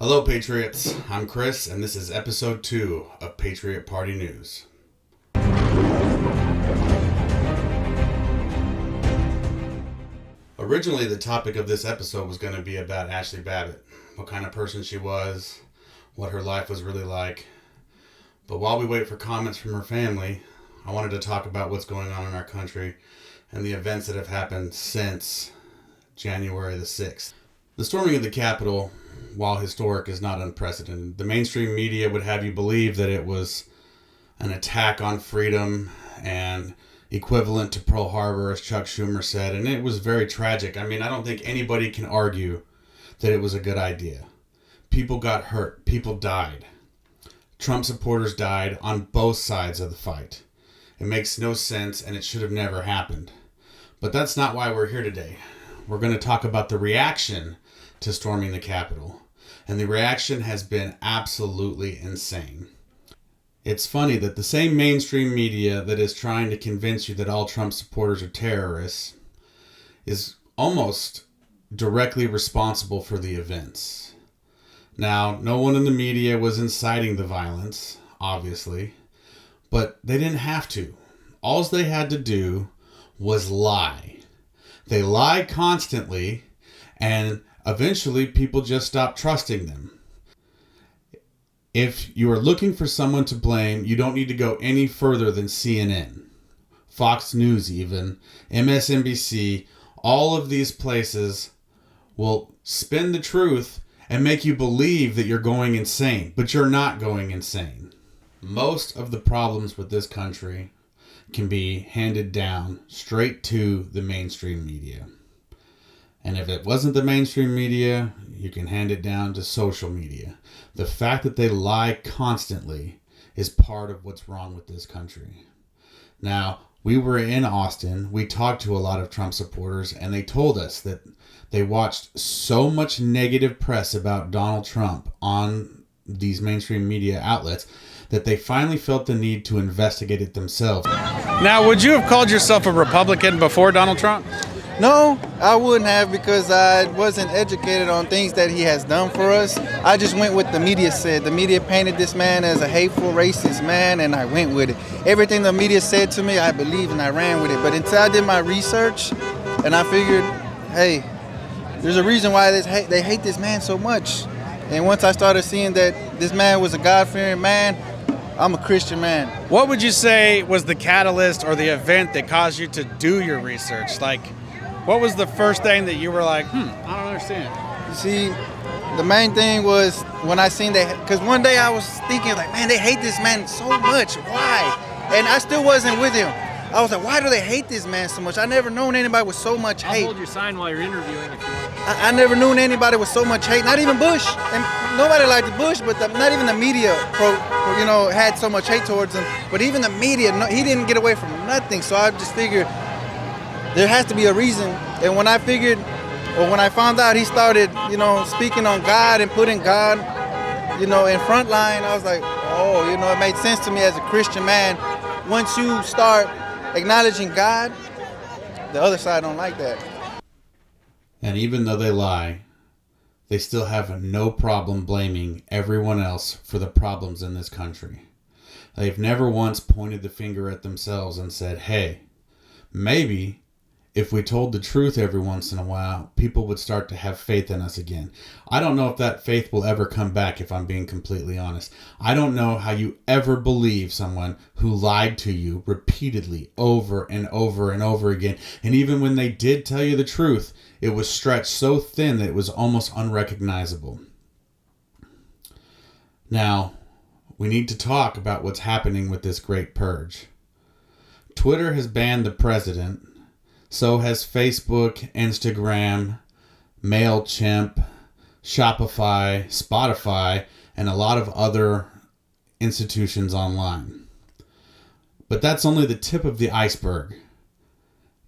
Hello, Patriots. I'm Chris, and this is episode 2 of Patriot Party News. Originally, the topic of this episode was going to be about Ashley Babbitt, what kind of person she was, what her life was really like. But while we wait for comments from her family, I wanted to talk about what's going on in our country and the events that have happened since January the 6th. The storming of the Capitol, while historic, is not unprecedented. The mainstream media would have you believe that it was an attack on freedom and equivalent to Pearl Harbor, as Chuck Schumer said, and it was very tragic. I mean, I don't think anybody can argue that it was a good idea. People got hurt. People died. Trump supporters died on both sides of the fight. It makes no sense, and it should have never happened. But that's not why we're here today. We're going to talk about the reaction to storming the Capitol. And the reaction has been absolutely insane. It's funny that the same mainstream media that is trying to convince you that all Trump supporters are terrorists is almost directly responsible for the events. Now, no one in the media was inciting the violence, obviously, but they didn't have to. All they had to do was lie. They lie constantly, and eventually people just stop trusting them. If you are looking for someone to blame, you don't need to go any further than CNN, Fox News even, MSNBC. All of these places will spin the truth and make you believe that you're going insane, but you're not going insane. Most of the problems with this country can be handed down straight to the mainstream media. And if it wasn't the mainstream media, you can hand it down to social media. The fact that they lie constantly is part of what's wrong with this country. Now, we were in Austin. We talked to a lot of Trump supporters, and they told us that they watched so much negative press about Donald Trump on these mainstream media outlets that they finally felt the need to investigate it themselves. Now, would you have called yourself a Republican before Donald Trump? No, I wouldn't have, because I wasn't educated on things that he has done for us. I just went with the media said. The media painted this man as a hateful, racist man, and I went with it. Everything the media said to me, I believed and I ran with it. But until I did my research, and I figured, hey, there's a reason why they hate this man so much. And once I started seeing that this man was a God-fearing man, I'm a Christian man. What would you say was the catalyst or the event that caused you to do your research? Like, what was the first thing that you were like, I don't understand? You see, the main thing was when I seen that, because one day I was thinking, like, man, they hate this man so much. Why? And I still wasn't with him. I was like, why do they hate this man so much? I never known anybody with so much hate. I'll hold your sign while you're interviewing if you want. I never knew anybody with so much hate. Not even Bush. And nobody liked Bush, but not even the media, had so much hate towards him. But even the media, he didn't get away from nothing. So I just figured there has to be a reason. And when I found out he started, speaking on God and putting God, in front line, I was like, it made sense to me as a Christian man. Once you start acknowledging God, the other side don't like that. And even though they lie, they still have no problem blaming everyone else for the problems in this country. They've never once pointed the finger at themselves and said, hey, maybe if we told the truth every once in a while, people would start to have faith in us again. I don't know if that faith will ever come back, if I'm being completely honest. I don't know how you ever believe someone who lied to you repeatedly over and over and over again. And even when they did tell you the truth, it was stretched so thin that it was almost unrecognizable. Now, we need to talk about what's happening with this great purge. Twitter has banned the president. So has Facebook, Instagram, MailChimp, Shopify, Spotify, and a lot of other institutions online. But that's only the tip of the iceberg.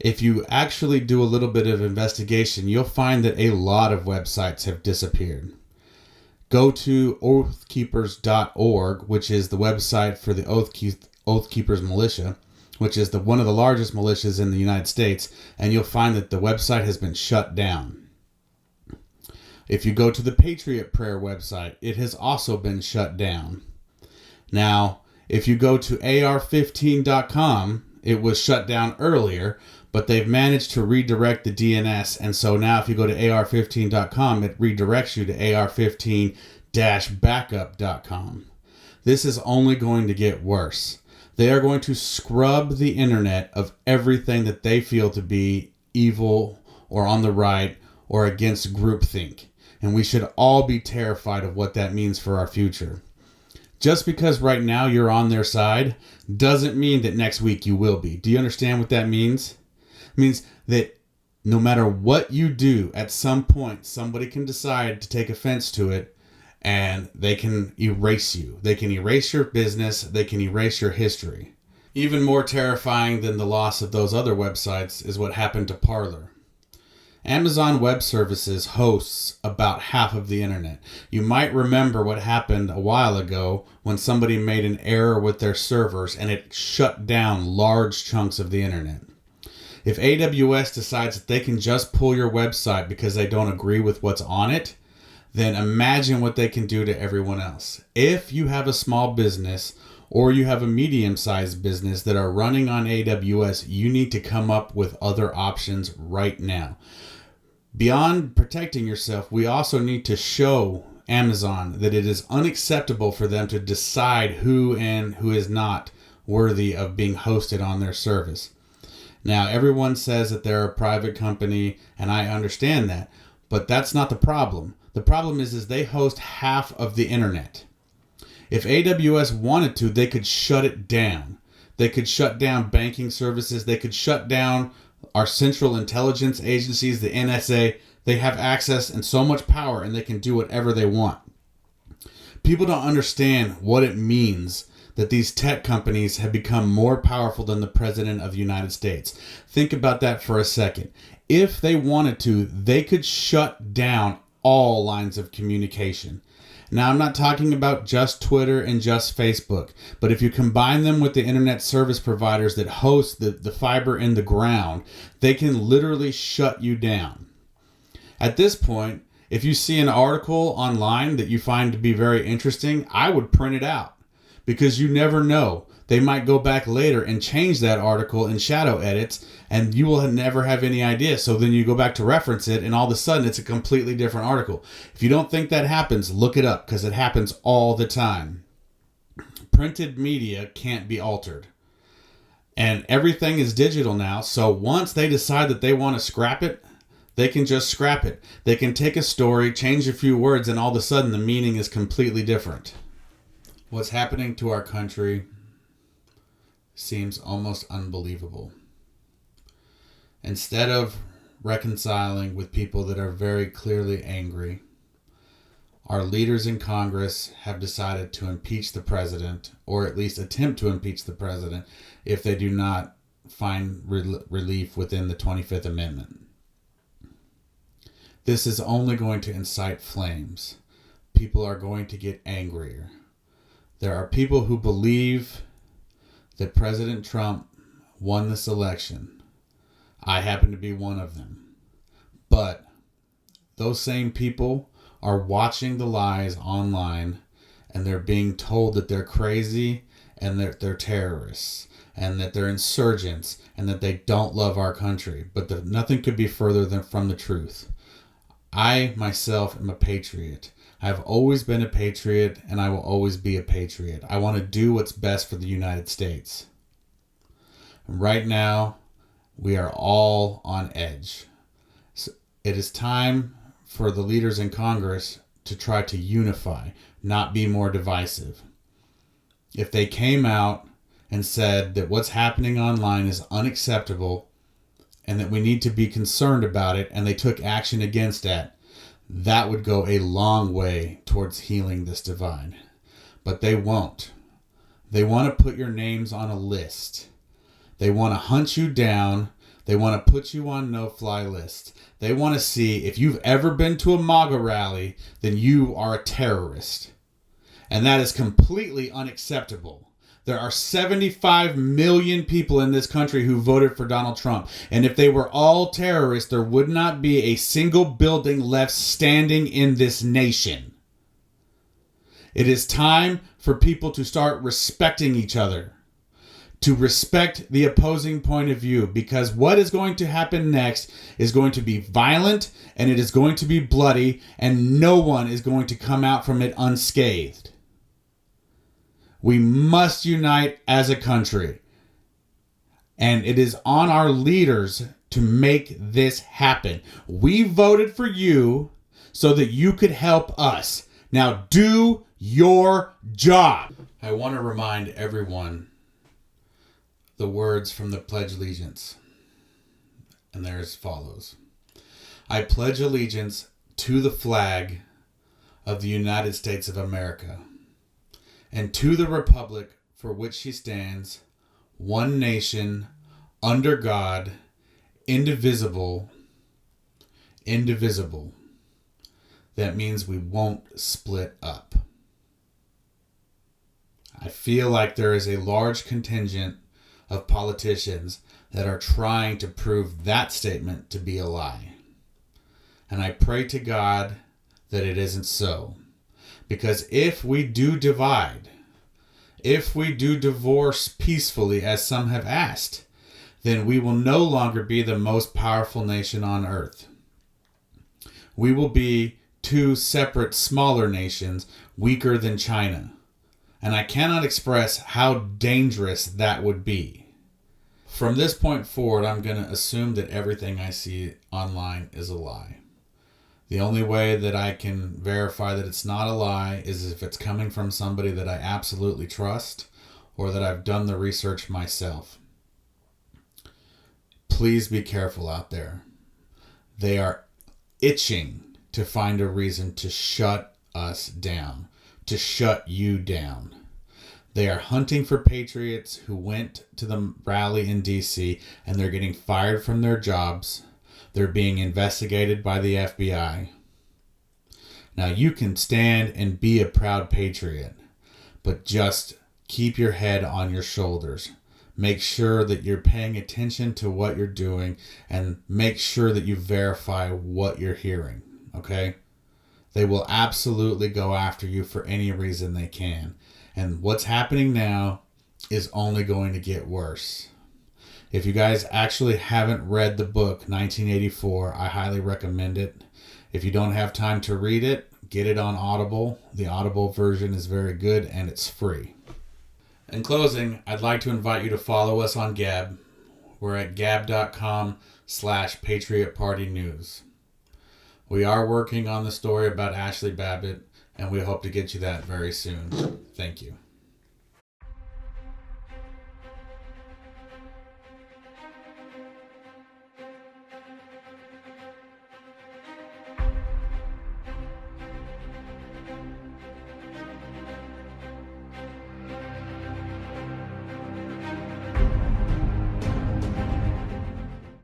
If you actually do a little bit of investigation, you'll find that a lot of websites have disappeared. Go to oathkeepers.org, which is the website for the Oath Keepers Militia, which is one of the largest militias in the United States, and you'll find that the website has been shut down. If you go to the Patriot Prayer website, it has also been shut down. Now, if you go to ar15.com, it was shut down earlier, but they've managed to redirect the DNS. And so now if you go to ar15.com, it redirects you to ar15-backup.com. This is only going to get worse. They are going to scrub the internet of everything that they feel to be evil or on the right or against groupthink. And we should all be terrified of what that means for our future. Just because right now you're on their side doesn't mean that next week you will be. Do you understand what that means? It means that no matter what you do, at some point somebody can decide to take offense to it and they can erase you. They can erase your business. They can erase your history. Even more terrifying than the loss of those other websites is what happened to Parler. Amazon Web Services hosts about half of the internet. You might remember what happened a while ago when somebody made an error with their servers and it shut down large chunks of the internet. If AWS decides that they can just pull your website because they don't agree with what's on it, then imagine what they can do to everyone else. If you have a small business or you have a medium-sized business that are running on AWS, you need to come up with other options right now. Beyond protecting yourself, we also need to show Amazon that it is unacceptable for them to decide who and who is not worthy of being hosted on their service. Now, everyone says that they're a private company, and I understand that, but that's not the problem. The problem is they host half of the internet. If AWS wanted to, they could shut it down. They could shut down banking services. They could shut down our central intelligence agencies, the NSA. They have access and so much power, and they can do whatever they want. People don't understand what it means that these tech companies have become more powerful than the President of the United States. Think about that for a second. If they wanted to, they could shut down all lines of communication. Now, I'm not talking about just Twitter and just Facebook, but if you combine them with the internet service providers that host the fiber in the ground, they can literally shut you down. At this point, if you see an article online that you find to be very interesting, I would print it out because you never know. They might go back later and change that article in shadow edits, and you will never have any idea. So then you go back to reference it, and all of a sudden it's a completely different article. If you don't think that happens, look it up, because it happens all the time. Printed media can't be altered. And everything is digital now, so once they decide that they want to scrap it, they can just scrap it. They can take a story, change a few words, and all of a sudden the meaning is completely different. What's happening to our country seems almost unbelievable. Instead of reconciling with people that are very clearly angry, our leaders in Congress have decided to impeach the president, or at least attempt to impeach the president, if they do not find relief within the 25th Amendment. This is only going to incite flames. People are going to get angrier. There are people who believe that President Trump won this election. I happen to be one of them. But those same people are watching the lies online, and they're being told that they're crazy and that they're terrorists and that they're insurgents and that they don't love our country. But nothing could be further from the truth. I myself am a patriot. I've always been a patriot, and I will always be a patriot. I want to do what's best for the United States. And right now, we are all on edge. So it is time for the leaders in Congress to try to unify, not be more divisive. If they came out and said that what's happening online is unacceptable and that we need to be concerned about it, and they took action against that would go a long way towards healing this divide. But they won't. They want to put your names on a list. They want to hunt you down. They want to put you on no-fly lists. They want to see if you've ever been to a MAGA rally, then you are a terrorist. And that is completely unacceptable. There are 75 million people in this country who voted for Donald Trump. And if they were all terrorists, there would not be a single building left standing in this nation. It is time for people to start respecting each other, to respect the opposing point of view, because what is going to happen next is going to be violent and it is going to be bloody, and no one is going to come out from it unscathed. We must unite as a country. And it is on our leaders to make this happen. We voted for you so that you could help us. Now do your job. I want to remind everyone the words from the Pledge of Allegiance. And they're as follows. I pledge allegiance to the flag of the United States of America, and to the republic for which she stands, one nation, under God, indivisible. That means we won't split up. I feel like there is a large contingent of politicians that are trying to prove that statement to be a lie. And I pray to God that it isn't so. Because if we do divide, if we do divorce peacefully, as some have asked, then we will no longer be the most powerful nation on earth. We will be two separate smaller nations, weaker than China. And I cannot express how dangerous that would be. From this point forward, I'm going to assume that everything I see online is a lie. The only way that I can verify that it's not a lie is if it's coming from somebody that I absolutely trust or that I've done the research myself. Please be careful out there. They are itching to find a reason to shut us down, to shut you down. They are hunting for patriots who went to the rally in D.C. and they're getting fired from their jobs. They're being investigated by the FBI. Now you can stand and be a proud patriot, but just keep your head on your shoulders. Make sure that you're paying attention to what you're doing and make sure that you verify what you're hearing, okay? They will absolutely go after you for any reason they can. And what's happening now is only going to get worse. If you guys actually haven't read the book 1984, I highly recommend it. If you don't have time to read it, get it on Audible. The Audible version is very good and it's free. In closing, I'd like to invite you to follow us on Gab. We're at gab.com/Patriot Party News. We are working on the story about Ashley Babbitt, and we hope to get you that very soon. Thank you.